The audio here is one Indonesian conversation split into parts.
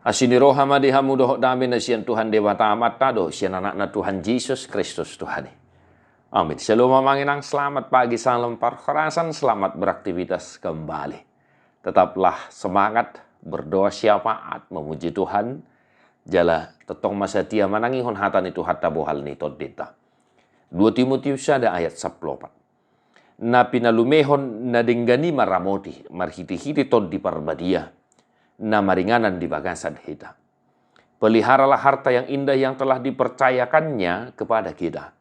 Asiniroha madihamu dohok dami na siyan Tuhan Dewa Tamat tado, siyan anak na Tuhan Yesus Kristus Tuhan. Amin. Shalom manginang, selamat pagi, salam perkharasan, selamat beraktivitas kembali. Tetaplah semangat, berdoa syafaat, memuji Tuhan. Jala tetong masa tia manangihon hatan itu hatta bohal ni todita. 2 Timotius ada ayat 14. Na pinalumehon na dinggani maramoti, marhiti-hiti tod di parbadia. Na maringanan di bagasan kita. Peliharalah harta yang indah yang telah dipercayakannya kepada kita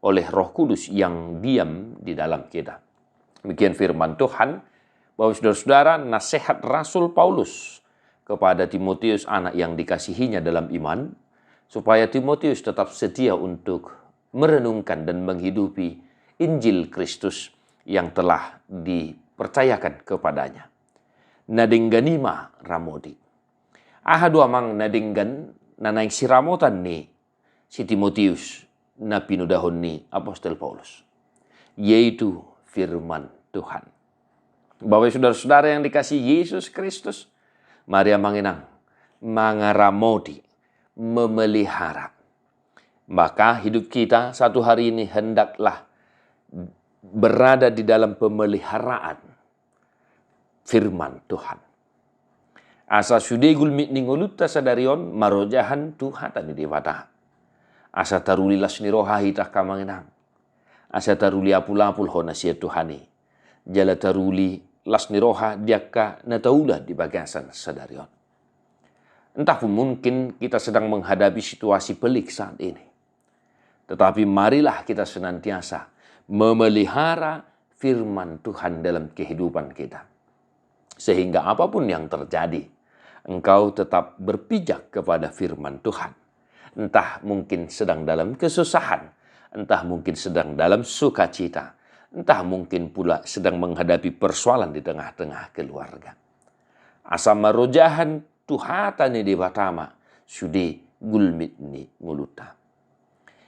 oleh Roh Kudus yang diam di dalam kita. Demikian firman Tuhan, bahwa saudara-saudara, nasihat Rasul Paulus kepada Timotius, anak yang dikasihinya dalam iman, supaya Timotius tetap setia untuk merenungkan dan menghidupi Injil Kristus yang telah dipercayakan kepadanya. Nadingganima ramodi. Ahadu amang nadinggan nanay siramotan ni si Timotius na pinudahon ni Apostol Paulus. Yaitu firman Tuhan. Bapak saudara-saudara yang dikasih Yesus Kristus, mari manginang mangaramodi, memelihara. Maka hidup kita satu hari ini hendaklah berada di dalam pemeliharaan firman Tuhan. Asa sudegul mitningolutta sadarion marojahan Tuhatan di dewata. Asa taruli lasni rohahi tak kamanginang. Asa taruli apul-apul hona sia Tuhani. Jala taruli lasni roha diaka nataula di bagasan sadarion. Entah pun mungkin kita sedang menghadapi situasi pelik saat ini. Tetapi marilah kita senantiasa memelihara firman Tuhan dalam kehidupan kita. Sehingga apapun yang terjadi, engkau tetap berpijak kepada firman Tuhan. Entah mungkin sedang dalam kesusahan, entah mungkin sedang dalam sukacita, entah mungkin pula sedang menghadapi persoalan di tengah-tengah keluarga. Asa marojahan Tuhatani di batama, sudi gulmit ni nguluta.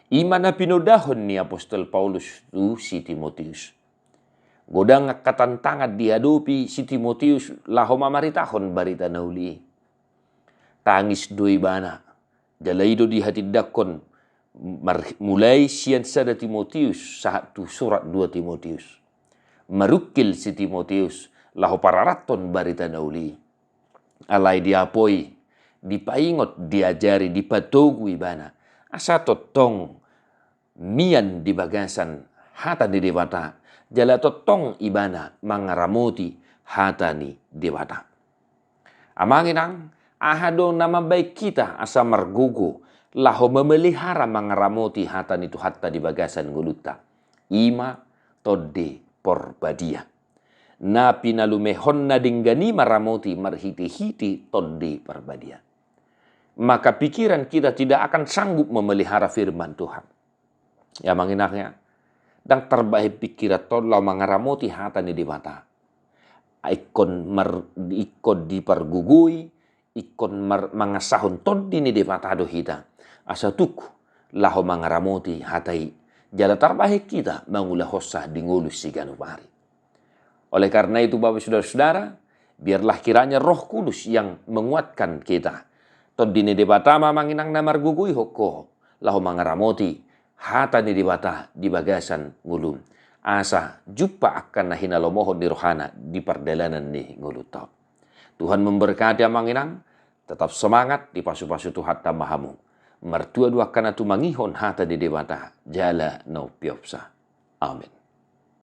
Imana pinodahon ni Apostol Paulus tu si Timotius. Godang katantangan dihadapi si Timotius lahoma maritahon barita nauli. Tangis doi bana. Jalaido di hati dakon. Mulai sian sada Timotius saat tu surat 2 Timotius. Marukil si Timotius laho pararaton barita nauli. Alai diapoi, dipaingot, diajari, dipatogui bana. Asa totong mian di bagasan hata di dewata. Jala totong ibana mangaramoti hatani dewata. Amanginang ahado nama baik kita asa margugo laho memelihara mangaramoti hatani tu hatta di bagasan guluta. Ima tode porbadia. Na pinalumehon na dinggani maramoti marhiti-hiti tode porbadia. Maka pikiran kita tidak akan sanggup memelihara firman Tuhan. Ya manginaknya. Dan terbaik pikiran tolong mangaramoti hatani di mata. Ikon dipergugui, ikon mangasahun todi ni di mata dohita. Asa tuku laho mangaramoti hatai. Jala terbaik kita mangulah hosah di ngulus si ganupari. Oleh karena itu Bapak saudara-saudara, biarlah kiranya Roh Kudus yang menguatkan kita. Todi ni di mata manginang namar gugui hoko laho mangaramoti hata ni dibata di bagasan ngulum. Asa jumpa akan nahina lomohon di rohana di perdalanan ni ngulutau. Tuhan memberkati amanginang. Tetap semangat di pasu-pasu Tuhan tamahamu. Mertua dua kana tu mangihon hata di debata. Jala no piopsa. Amin.